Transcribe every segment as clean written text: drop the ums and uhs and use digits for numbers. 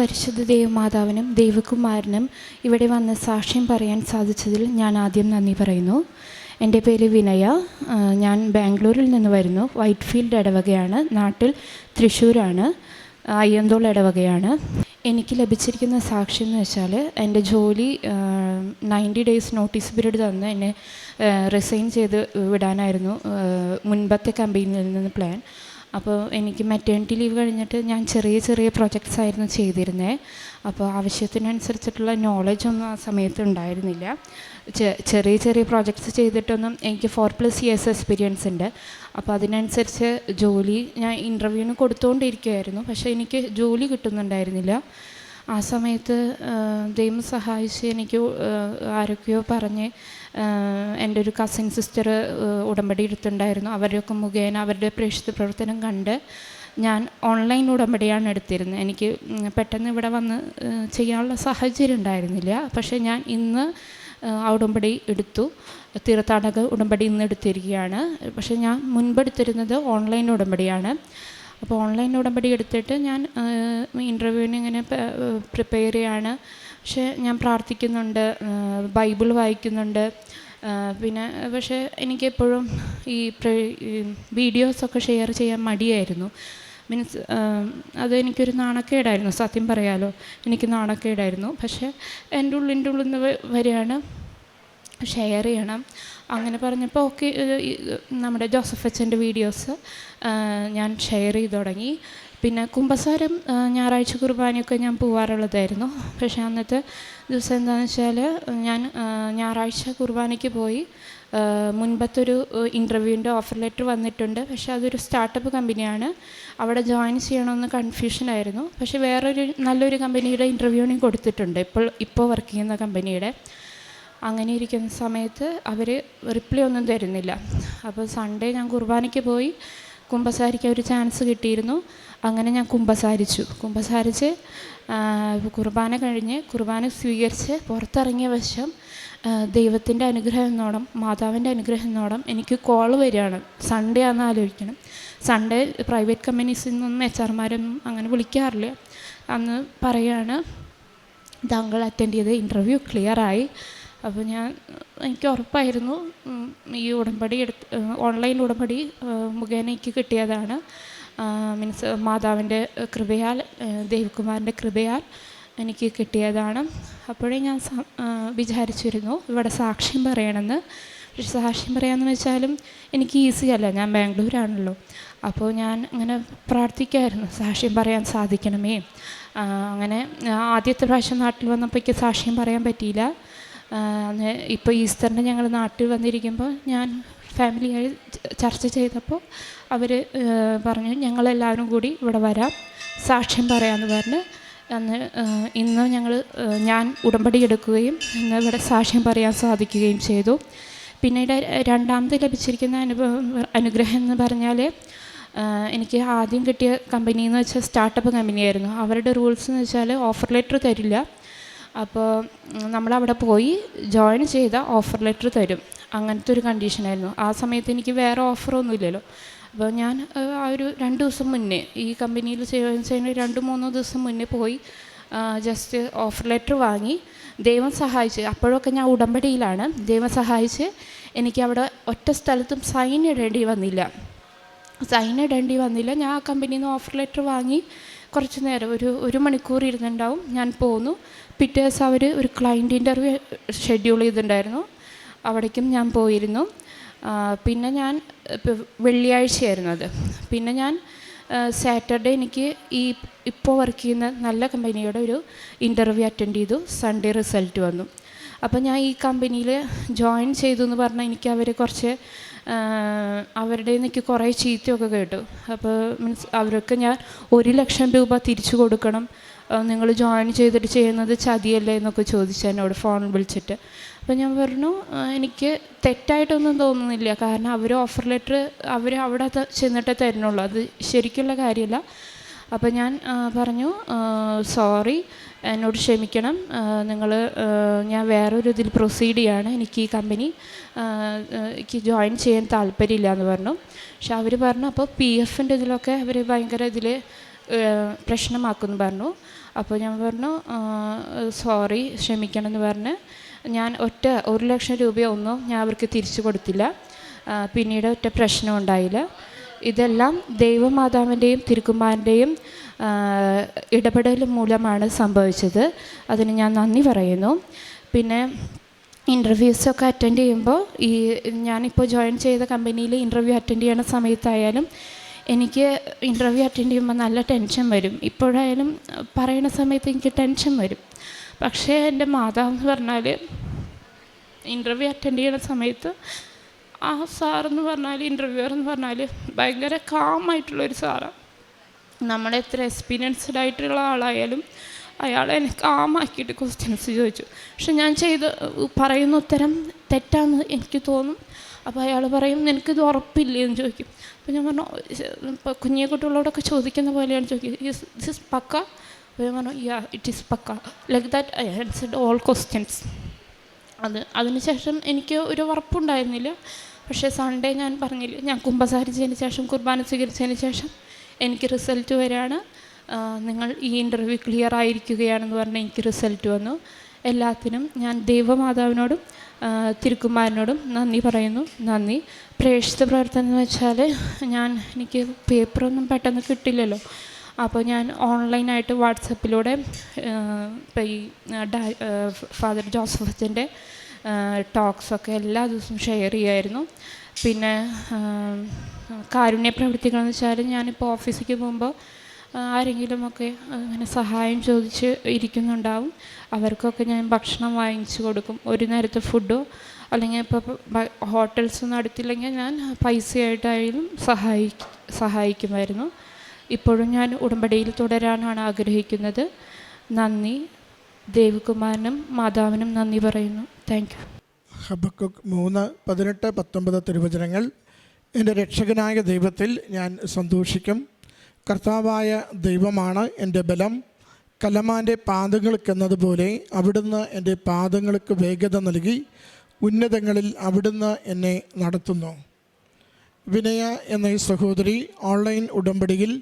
പരിശുദ്ധ ദൈവമാതാവിനും ദൈവകുമാരനും ഇവിടെ വന്ന് സാക്ഷ്യം പറയാൻ സാധിച്ചതിൽ ഞാൻ ആദ്യം നന്ദി പറയുന്നു. എൻ്റെ പേര് വിനയ. ഞാൻ ബാംഗ്ലൂരിൽ നിന്ന് വരുന്നു. വൈറ്റ്ഫീൽഡ് ഇടവകയാണ്. നാട്ടിൽ തൃശ്ശൂരാണ്. അയ്യന്തോൾ ഇടവകയാണ്. എനിക്ക് ലഭിച്ചിരിക്കുന്ന സാക്ഷ്യം എന്ന് വെച്ചാൽ, എൻ്റെ ജോലി 90 ഡേയ്സ് നോട്ടീസ് പീരീഡ് തന്ന് എന്നെ റിസൈൻ ചെയ്ത് വിടാനായിരുന്നു മുൻപത്തെ കമ്പനിയിൽ നിന്ന് പ്ലാൻ. അപ്പോൾ എനിക്ക് മെറ്റേണിറ്റി ലീവ് കഴിഞ്ഞിട്ട് ഞാൻ ചെറിയ ചെറിയ പ്രൊജക്ട്സ് ആയിരുന്നു ചെയ്തിരുന്നത്. അപ്പോൾ ആവശ്യത്തിനനുസരിച്ചിട്ടുള്ള നോളജൊന്നും ആ സമയത്ത് ഉണ്ടായിരുന്നില്ല. ചെറിയ ചെറിയ പ്രോജക്ട്സ് ചെയ്തിട്ടൊന്നും എനിക്ക് 4+ ഇയേഴ്സ് എക്സ്പീരിയൻസ് ഉണ്ട്. അപ്പോൾ അതിനനുസരിച്ച് ജോലി ഞാൻ ഇൻ്റർവ്യൂവിന് കൊടുത്തുകൊണ്ടിരിക്കുകയായിരുന്നു. പക്ഷേ എനിക്ക് ജോലി കിട്ടുന്നുണ്ടായിരുന്നില്ല. ആ സമയത്ത് ദൈവം സഹായിച്ച് എനിക്ക് ആരൊക്കെയോ പറഞ്ഞ് എൻ്റെ ഒരു കസിൻ സിസ്റ്റർ ഉടമ്പടി എടുത്തിട്ടുണ്ടായിരുന്നു. അവരൊക്കെ മുഖേന അവരുടെ പ്രേക്ഷിത പ്രവർത്തനം കണ്ട് ഞാൻ ഓൺലൈൻ ഉടമ്പടിയാണ് എടുത്തിരുന്നത്. എനിക്ക് പെട്ടെന്ന് ഇവിടെ വന്ന് ചെയ്യാനുള്ള സാഹചര്യം ഉണ്ടായിരുന്നില്ല. പക്ഷേ ഞാൻ ഇന്ന് ആ ഉടമ്പടി എടുത്തു. തീർത്ഥാടക ഉടമ്പടി ഇന്ന് എടുത്തിരിക്കുകയാണ്. പക്ഷേ ഞാൻ മുൻപെടുത്തിരുന്നത് ഓൺലൈൻ ഉടമ്പടിയാണ്. അപ്പോൾ ഓൺലൈൻ ഉടമ്പടി എടുത്തിട്ട് ഞാൻ ഇൻ്റർവ്യൂവിന് ഇങ്ങനെ പ്രിപ്പയർ ചെയ്യാണ്. പക്ഷേ ഞാൻ പ്രാർത്ഥിക്കുന്നുണ്ട്, ബൈബിൾ വായിക്കുന്നുണ്ട്. പിന്നെ പക്ഷേ എനിക്കെപ്പോഴും ഈ വീഡിയോസൊക്കെ ഷെയർ ചെയ്യാൻ മടിയായിരുന്നു. മീൻസ് അത് എനിക്കൊരു നാണക്കേടായിരുന്നു, സത്യം പറയാലോ. എനിക്ക് നാണക്കേടായിരുന്നു. പക്ഷേ എൻ്റെ ഉള്ളിൽ നിന്ന് വരികയാണ്, ഷെയർ ചെയ്യണം. അങ്ങനെ പറഞ്ഞപ്പോൾ ഓക്കെ, നമ്മുടെ ജോസഫ് അച്ഛൻ്റെ വീഡിയോസ് ഞാൻ ഷെയർ ചെയ്ത് തുടങ്ങി. പിന്നെ കുമ്പസാരം ഞായറാഴ്ച കുർബാനയൊക്കെ ഞാൻ പോകാറുള്ളതായിരുന്നു. പക്ഷേ അന്നത്തെ ദിവസം എന്താണെന്ന് വെച്ചാൽ, ഞാൻ ഞായറാഴ്ച കുർബാനയ്ക്ക് പോയി. മുൻപത്തെ ഒരു ഇൻ്റർവ്യൂവിൻ്റെ ഓഫർ ലെറ്റർ വന്നിട്ടുണ്ട്. പക്ഷേ അതൊരു സ്റ്റാർട്ടപ്പ് കമ്പനിയാണ്. അവിടെ ജോയിൻ ചെയ്യണമെന്ന് കൺഫ്യൂഷനായിരുന്നു. പക്ഷേ വേറൊരു നല്ലൊരു കമ്പനിയുടെ ഇൻ്റർവ്യൂവിനും കൊടുത്തിട്ടുണ്ട്, ഇപ്പോൾ വർക്ക് ചെയ്യുന്ന കമ്പനിയുടെ. അങ്ങനെ ഇരിക്കുന്ന സമയത്ത് അവർ റിപ്ലൈ ഒന്നും തരുന്നില്ല. അപ്പോൾ സൺഡേ ഞാൻ കുർബാനയ്ക്ക് പോയി. കുമ്പസാരിക്കാൻ ഒരു ചാൻസ് കിട്ടിയിരുന്നു. അങ്ങനെ ഞാൻ കുമ്പസാരിച്ച് കുർബാന കഴിഞ്ഞ് കുർബാന സ്വീകരിച്ച് പുറത്തിറങ്ങിയ വശം ദൈവത്തിൻ്റെ അനുഗ്രഹം എന്നോണം, മാതാവിൻ്റെ അനുഗ്രഹം എന്നോണം എനിക്ക് കോൾ വരികയാണ്. സൺഡേ ആണെന്ന് ആലോചിക്കണം. സൺഡേ പ്രൈവറ്റ് കമ്പനീസിൽ നിന്നൊന്നും HR-മാരൊന്നും അങ്ങനെ വിളിക്കാറില്ല. അന്ന് പറയുകയാണ്, താങ്കൾ അറ്റൻഡ് ചെയ്ത് ഇൻ്റർവ്യൂ ക്ലിയറായി. അപ്പോൾ എനിക്ക് ഉറപ്പായിരുന്നു ഈ ഉടമ്പടി ഓൺലൈൻ ഉടമ്പടി മുഖേന എനിക്ക് കിട്ടിയതാണ്. മീൻസ് മാതാവിൻ്റെ കൃപയാൽ, ദേവകുമാരൻ്റെ കൃപയാൽ എനിക്ക് കിട്ടിയതാണ്. അപ്പോഴേ ഞാൻ വിചാരിച്ചിരുന്നു ഇവിടെ സാക്ഷ്യം പറയണമെന്ന്. പക്ഷേ സാക്ഷ്യം പറയാമെന്ന് വെച്ചാലും എനിക്ക് ഈസി അല്ല, ഞാൻ ബാംഗ്ലൂരാണല്ലോ. അപ്പോൾ ഞാൻ അങ്ങനെ പ്രാർത്ഥിക്കായിരുന്നു, സാക്ഷ്യം പറയാൻ സാധിക്കണമേ. അങ്ങനെ ആദ്യത്തെ പ്രാവശ്യം നാട്ടിൽ വന്നപ്പോഴേക്ക് സാക്ഷ്യം പറയാൻ പറ്റിയില്ല. ഇപ്പോൾ ഈസ്റ്ററിന് ഞങ്ങൾ നാട്ടിൽ വന്നിരിക്കുമ്പോൾ ഞാൻ ഫാമിലിയായി ചർച്ച ചെയ്തപ്പോൾ അവർ പറഞ്ഞു, ഞങ്ങളെല്ലാവരും കൂടി ഇവിടെ വരാം, സാക്ഷ്യം പറയാമെന്ന് പറഞ്ഞ് ഇന്ന് ഞാൻ ഉടമ്പടി എടുക്കുകയും ഇന്ന് ഇവിടെ സാക്ഷ്യം പറയാൻ സാധിക്കുകയും ചെയ്തു. പിന്നീട് രണ്ടാമത് ലഭിച്ചിരിക്കുന്ന അനുഗ്രഹം എന്ന് പറഞ്ഞാൽ, എനിക്ക് ആദ്യം കിട്ടിയ കമ്പനി എന്ന് വെച്ചാൽ സ്റ്റാർട്ടപ്പ് കമ്പനിയായിരുന്നു. അവരുടെ റൂൾസ് എന്ന് വെച്ചാൽ ഓഫർ ലെറ്റർ തരില്ല. അപ്പോൾ നമ്മളവിടെ പോയി ജോയിൻ ചെയ്താൽ ഓഫർ ലെറ്റർ തരും. അങ്ങനത്തെ ഒരു കണ്ടീഷനായിരുന്നു. ആ സമയത്ത് എനിക്ക് വേറെ ഓഫറൊന്നുമില്ലല്ലോ. അപ്പോൾ ഞാൻ ആ ഒരു 2 ദിവസം മുന്നേ ഈ കമ്പനിയിൽ ജോയിൻ ചെയ്യുന്ന 2-3 ദിവസം മുന്നേ പോയി ജസ്റ്റ് ഓഫർ ലെറ്റർ വാങ്ങി. ദൈവം സഹായിച്ച്, അപ്പോഴൊക്കെ ഞാൻ ഉടമ്പടിയിലാണ്. ദൈവം സഹായിച്ച് എനിക്ക് അവിടെ ഒറ്റ സ്ഥലത്തും സൈൻ ഇടേണ്ടി വന്നില്ല. ഞാൻ ആ കമ്പനിയിൽ നിന്ന് ഓഫർ ലെറ്റർ വാങ്ങി കുറച്ച് നേരം, ഒരു മണിക്കൂർ ഇരുന്നുണ്ടാവും. ഞാൻ പോന്നു. പിറ്റേ ദിവസം അവർ ഒരു ക്ലയൻറ്റ് ഇൻ്റർവ്യൂ ഷെഡ്യൂൾ ചെയ്തിട്ടുണ്ടായിരുന്നു. അവിടേക്കും ഞാൻ പോയിരുന്നു. പിന്നെ ഞാൻ വെള്ളിയാഴ്ചയായിരുന്നു അത്. പിന്നെ ഞാൻ സാറ്റർഡേ എനിക്ക് ഇപ്പോൾ വർക്ക് ചെയ്യുന്ന നല്ല കമ്പനിയുടെ ഒരു ഇൻ്റർവ്യൂ അറ്റൻഡ് ചെയ്തു. സൺഡേ റിസൾട്ട് വന്നു. അപ്പോൾ ഞാൻ ഈ കമ്പനിയിൽ ജോയിൻ ചെയ്തു എന്ന് പറഞ്ഞാൽ എനിക്ക് അവർ കുറച്ച് അവരുടെ എനിക്ക് കുറേ ചീത്തയൊക്കെ കേട്ടു. അപ്പോൾ മീൻസ് അവർക്ക് ഞാൻ 1 ലക്ഷം രൂപ തിരിച്ചു കൊടുക്കണം, നിങ്ങൾ ജോയിൻ ചെയ്തിട്ട് ചെയ്യുന്നത് ചതിയല്ലേ എന്നൊക്കെ ചോദിച്ചു എന്നോട് ഫോണിൽ വിളിച്ചിട്ട്. അപ്പോൾ ഞാൻ പറഞ്ഞു, എനിക്ക് തെറ്റായിട്ടൊന്നും തോന്നുന്നില്ല. കാരണം അവർ ഓഫർ ലെറ്റർ അവിടെ ചെന്നിട്ടേ തരുന്നുള്ളൂ, അത് ശരിക്കുള്ള കാര്യമല്ല. അപ്പോൾ ഞാൻ പറഞ്ഞു, സോറി, എന്നോട് ക്ഷമിക്കണം, ഞാൻ വേറൊരു ഇതിൽ പ്രൊസീഡ് ചെയ്യാണ്, എനിക്ക് ഈ കമ്പനി എനിക്ക് ജോയിൻ ചെയ്യാൻ താല്പര്യമില്ല എന്ന് പറഞ്ഞു. പക്ഷെ അവർ പറഞ്ഞു, അപ്പോൾ PF ഇതിലൊക്കെ അവർ ഭയങ്കര ഇതിൽ പ്രശ്നമാക്കുമെന്ന് പറഞ്ഞു. അപ്പോൾ ഞാൻ പറഞ്ഞു സോറി, ക്ഷമിക്കണം എന്ന് പറഞ്ഞ് ഞാൻ 1,00,000 രൂപയൊന്നും ഞാൻ അവർക്ക് തിരിച്ചു കൊടുത്തില്ല. പിന്നീട് ഒറ്റ പ്രശ്നം ഉണ്ടായില്ല. ഇതെല്ലാം ദൈവമാതാവിൻ്റെയും തിരുക്കുമാരൻ്റെയും ഇടപെടൽ മൂലമാണ് സംഭവിച്ചത്. അതിന് ഞാൻ നന്ദി പറയുന്നു. പിന്നെ ഇൻ്റർവ്യൂസൊക്കെ അറ്റൻഡ് ചെയ്യുമ്പോൾ ഞാനിപ്പോൾ ജോയിൻ ചെയ്ത കമ്പനിയിൽ ഇൻ്റർവ്യൂ അറ്റൻഡ് ചെയ്യുന്ന സമയത്തായാലും എനിക്ക് ഇൻ്റർവ്യൂ അറ്റൻഡ് ചെയ്യുമ്പോൾ നല്ല ടെൻഷൻ വരും. ഇപ്പോഴായാലും പറയുന്ന സമയത്ത് എനിക്ക് ടെൻഷൻ വരും. പക്ഷേ എൻ്റെ മാതാവ് എന്ന് പറഞ്ഞാൽ ഇൻ്റർവ്യൂ അറ്റൻഡ് ചെയ്യുന്ന സമയത്ത് ആ സാറെന്ന് പറഞ്ഞാൽ, ഇൻ്റർവ്യൂവർ എന്ന് പറഞ്ഞാൽ ഭയങ്കര കാമായിട്ടുള്ളൊരു സാറാണ്. നമ്മളെത്ര എക്സ്പീരിയൻസ്ഡ് ആയിട്ടുള്ള ആളായാലും അയാൾ എന്നെ കാമാക്കിയിട്ട് ക്വസ്റ്റ്യൻസ് ചോദിച്ചു. പക്ഷെ ഞാൻ പറയുന്ന ഉത്തരം തെറ്റാന്ന് എനിക്ക് തോന്നും. അപ്പോൾ അയാൾ പറയും നിനക്കിത് ഉറപ്പില്ലേ എന്ന് ചോദിക്കും. അപ്പോൾ ഞാൻ പറഞ്ഞു, ഇപ്പോൾ കുഞ്ഞിയെ കുട്ടികളോടൊക്കെ ചോദിക്കുന്ന പോലെയാണ് ചോദിക്കുക, ദിസ് പക്ക? അപ്പോൾ ഞാൻ പറഞ്ഞു yeah it is pukka. Like that I answered all questions. അതിനുശേഷം എനിക്ക് ഒരു ഉറപ്പുണ്ടായിരുന്നില്ല. പക്ഷേ സൺഡേ ഞാൻ പറഞ്ഞില്ല, ഞാൻ കുമ്പസാരിച്ചതിന് ശേഷം, കുർബാന സ്വീകരിച്ചതിന് ശേഷം എനിക്ക് റിസൾട്ട് വരികയാണ്, നിങ്ങൾ ഈ ഇൻ്റർവ്യൂ ക്ലിയർ ആയിരിക്കുകയാണെന്ന് പറഞ്ഞ് എനിക്ക് റിസൾട്ട് വന്നു. എല്ലാത്തിനും ഞാൻ ദൈവമാതാവിനോടും തിരുക്കുമാരനോടും നന്ദി പറയുന്നു. നന്ദി. പ്രേക്ഷിത പ്രവർത്തനം എന്ന് വെച്ചാൽ എനിക്ക് പേപ്പറൊന്നും പെട്ടെന്ന് കിട്ടില്ലല്ലോ. അപ്പോൾ ഞാൻ ഓൺലൈനായിട്ട് വാട്സപ്പിലൂടെ ഇപ്പോൾ ഈ ഫാദർ ജോസഫ് അച്ഛൻ്റെ ടോക്സൊക്കെ എല്ലാ ദിവസവും ഷെയർ ചെയ്യുമായിരുന്നു. പിന്നെ കാരുണ്യ പ്രവർത്തികളെന്ന് വെച്ചാൽ ഞാനിപ്പോൾ ഓഫീസിലേക്ക് പോകുമ്പോൾ ആരെങ്കിലുമൊക്കെ അങ്ങനെ സഹായം ചോദിച്ച് ഇരിക്കുന്നുണ്ടാവും. അവർക്കൊക്കെ ഞാൻ ഭക്ഷണം വാങ്ങിച്ചു കൊടുക്കും. ഒരു നേരത്തെ ഫുഡോ അല്ലെങ്കിൽ ഇപ്പോൾ ഹോട്ടൽസൊന്നും അടുത്തില്ലെങ്കിൽ ഞാൻ പൈസയായിട്ടായാലും സഹായിക്കുമായിരുന്നു. ഇപ്പോഴും ഞാൻ ഉടമ്പടിയിൽ തുടരാനാണ് ആഗ്രഹിക്കുന്നത്. നന്ദി. ദേവകുമാരനും മാതാവിനും നന്ദി പറയുന്നു. Thank you. ഹബക്കുക്ക് 3:18-19 തിരുവചനങ്ങൾ. എൻ്റെ രക്ഷകനായ ദൈവത്തിൽ ഞാൻ സന്തോഷിക്കും. കർത്താവായ ദൈവമാണ് എൻ്റെ ബലം. കലമാൻ്റെ പാദങ്ങൾക്കെന്നതുപോലെ അവിടുന്ന് എൻ്റെ പാദങ്ങൾക്ക് വേഗത നൽകി. ഉന്നതങ്ങളിൽ അവിടുന്ന് എന്നെ നടത്തുന്നു. വിനയ എന്ന ഈ സഹോദരി ഓൺലൈൻ ഉടമ്പടിയിൽ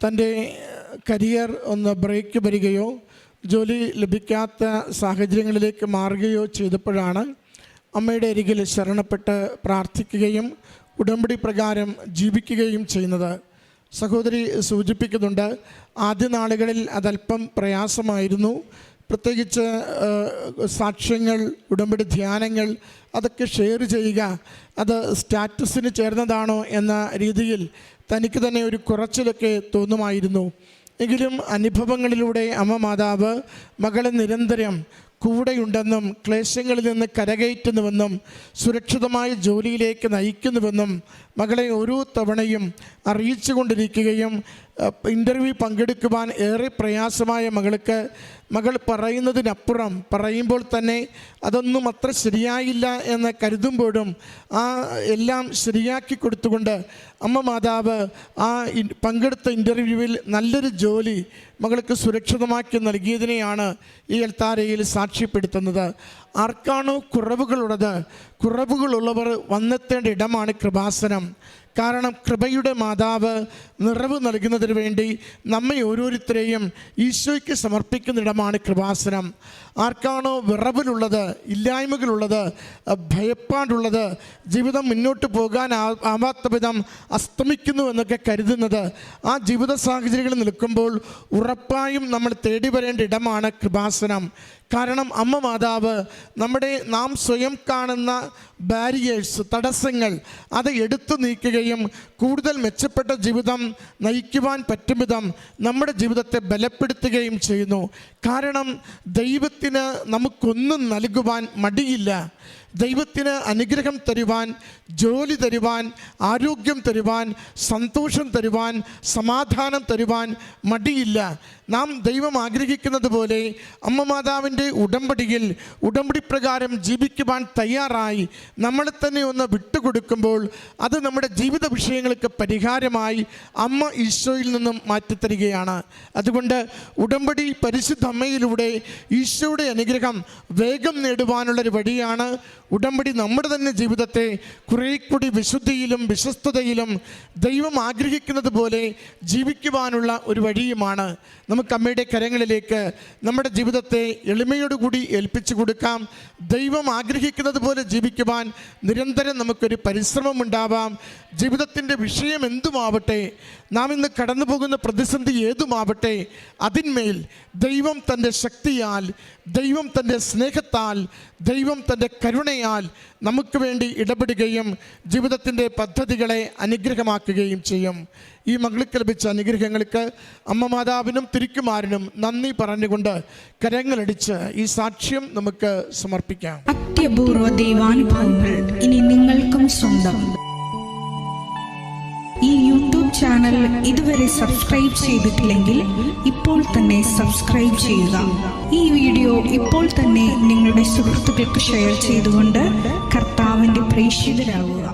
തൻ്റെ കരിയർ ഒന്ന് ബ്രേക്ക് വരികയോ ജോലി ലഭിക്കാത്ത സാഹചര്യങ്ങളിലേക്ക് മാറുകയോ ചെയ്തപ്പോഴാണ് അമ്മയുടെ അരികിൽ ശരണപ്പെട്ട് പ്രാർത്ഥിക്കുകയും ഉടമ്പടി പ്രകാരം ജീവിക്കുകയും ചെയ്യുന്നത്. സഹോദരി സൂചിപ്പിക്കുന്നുണ്ട്, ആദ്യ നാളുകളിൽ അതല്പം പ്രയാസമായിരുന്നു. പ്രത്യേകിച്ച് സാക്ഷ്യങ്ങൾ, ഉടമ്പടി ധ്യാനങ്ങൾ അതൊക്കെ ഷെയർ ചെയ്യുക, അത് സ്റ്റാറ്റസിന് ചേർന്നതാണോ എന്ന രീതിയിൽ തനിക്ക് തന്നെ ഒരു കുറച്ചിലൊക്കെ തോന്നുമായിരുന്നു. എങ്കിലും അനുഭവങ്ങളിലൂടെ അമ്മ മാതാവ് മകളെ നിരന്തരം കൂടെയുണ്ടെന്നും ക്ലേശങ്ങളിൽ നിന്ന് കരകയറ്റുന്നുവെന്നും സുരക്ഷിതമായ ജോലിയിലേക്ക് നയിക്കുന്നുവെന്നും മകളെ ഓരോ തവണയും അറിയിച്ചു കൊണ്ടിരിക്കുകയും ഇൻ്റർവ്യൂ പങ്കെടുക്കുവാൻ ഏറെ പ്രയാസമായ മകൾ പറയുന്നതിനപ്പുറം പറയുമ്പോൾ തന്നെ അതൊന്നും അത്ര ശരിയായില്ല എന്ന് കരുതുമ്പോഴും എല്ലാം ശരിയാക്കി കൊടുത്തുകൊണ്ട് അമ്മ മാതാവ് പങ്കെടുത്ത ഇൻ്റർവ്യൂവിൽ നല്ലൊരു ജോലി മകൾക്ക് സുരക്ഷിതമാക്കി നൽകിയതിനെയാണ് ഈ അൾത്താരയിൽ സാക്ഷ്യപ്പെടുത്തുന്നത്. ആർക്കാണോ കുറവുകളുള്ളവർ വന്നെത്തേണ്ട ഇടമാണ് കൃപാസനം. കാരണം കൃപയുടെ മാതാവ് നിറവ് നൽകുന്നതിന് വേണ്ടി നമ്മെ ഓരോരുത്തരെയും ഈശോയ്ക്ക് സമർപ്പിക്കുന്നിടമാണ് കൃപാസനം. ആർക്കാണോ വിറവിലുള്ളത്, ഇല്ലായ്മകളുള്ളത്, ഭയപ്പാടുള്ളത്, ജീവിതം മുന്നോട്ട് പോകാൻ ആവാത്ത വിധം അസ്തമിക്കുന്നു എന്നൊക്കെ കരുതുന്നത്, ആ ജീവിത സാഹചര്യങ്ങളിൽ നിൽക്കുമ്പോൾ ഉറപ്പായും നമ്മൾ തേടി വരേണ്ട ഇടമാണ് കൃപാസനം. കാരണം അമ്മ മാതാവ് നാം സ്വയം കാണുന്ന ബാരിയേഴ്സ്, തടസ്സങ്ങൾ അത് എടുത്തു നീക്കുകയും കൂടുതൽ മെച്ചപ്പെട്ട ജീവിതം നയിക്കുവാൻ പറ്റും വിധം നമ്മുടെ ജീവിതത്തെ ബലപ്പെടുത്തുകയും ചെയ്യുന്നു. കാരണം ദൈവത്തിന് നമുക്കൊന്നും നൽകുവാൻ മടിയില്ല. ദൈവത്തിന് അനുഗ്രഹം തരുവാൻ, ജോലി തരുവാൻ, ആരോഗ്യം തരുവാൻ, സന്തോഷം തരുവാൻ, സമാധാനം തരുവാൻ മടിയില്ല. നാം ദൈവം ആഗ്രഹിക്കുന്നത് പോലെ അമ്മ മാതാവിൻ്റെ ഉടമ്പടി പ്രകാരം ജീവിക്കുവാൻ തയ്യാറായി നമ്മളെ തന്നെ ഒന്ന് വിട്ടുകൊടുക്കുമ്പോൾ അത് നമ്മുടെ ജീവിത വിഷയങ്ങൾക്ക് പരിഹാരമായി അമ്മ ഈശോയിൽ നിന്നും മാറ്റിത്തരികയാണ്. അതുകൊണ്ട് ഉടമ്പടി പരിശുദ്ധ അമ്മയിലൂടെ ഈശോയുടെ അനുഗ്രഹം വേഗം നേടുവാനുള്ളൊരു വഴിയാണ് ഉടമ്പടി നമ്മുടെ തന്നെ ജീവിതത്തെ കുറേ കൂടി വിശുദ്ധിയിലും വിശ്വസ്തതയിലും ദൈവം ആഗ്രഹിക്കുന്നത് പോലെ ജീവിക്കുവാനുള്ള ഒരു വഴിയുമാണ്. നമുക്ക് അമ്മയുടെ കരങ്ങളിലേക്ക് നമ്മുടെ ജീവിതത്തെ എളിമയോടുകൂടി ഏൽപ്പിച്ചു കൊടുക്കാം. ദൈവം ആഗ്രഹിക്കുന്നത് പോലെ ജീവിക്കുവാൻ നിരന്തരം നമുക്കൊരു പരിശ്രമം ഉണ്ടാവാം. ജീവിതത്തിൻ്റെ വിഷയം എന്തുമാവട്ടെ, നാം ഇന്ന് കടന്നു പോകുന്ന പ്രതിസന്ധി ഏതുമാവട്ടെ, അതിന്മേൽ ദൈവം തൻ്റെ ശക്തിയാൽ, ദൈവം തൻ്റെ സ്നേഹത്താൽ, ദൈവം തൻ്റെ കരുണയാൽ നമുക്ക് വേണ്ടി ഇടപെടുകയും ജീവിതത്തിൻ്റെ പദ്ധതികളെ അനുഗ്രഹമാക്കുകയും ചെയ്യും. ഈ മകൾക്ക് ലഭിച്ച അനുഗ്രഹങ്ങൾക്ക് അമ്മ മാതാവിനും തിരുക്കുമാരനും നന്ദി പറഞ്ഞുകൊണ്ട് കരങ്ങളടിച്ച് ഈ സാക്ഷ്യം നമുക്ക് സമർപ്പിക്കാം. അത്യപൂർവ ദൈവാനുഭവങ്ങൾ ഇനി നിങ്ങൾക്കും സ്വന്തം. ഈ യൂട്യൂബ് ചാനൽ ഇതുവരെ സബ്സ്ക്രൈബ് ചെയ്തിട്ടില്ലെങ്കിൽ ഇപ്പോൾ തന്നെ സബ്സ്ക്രൈബ് ചെയ്യുക. ഈ വീഡിയോ ഇപ്പോൾ തന്നെ നിങ്ങളുടെ സുഹൃത്തുക്കൾക്ക് ഷെയർ ചെയ്തുകൊണ്ട് കർത്താവിൻ്റെ പ്രേക്ഷിതരാകുക.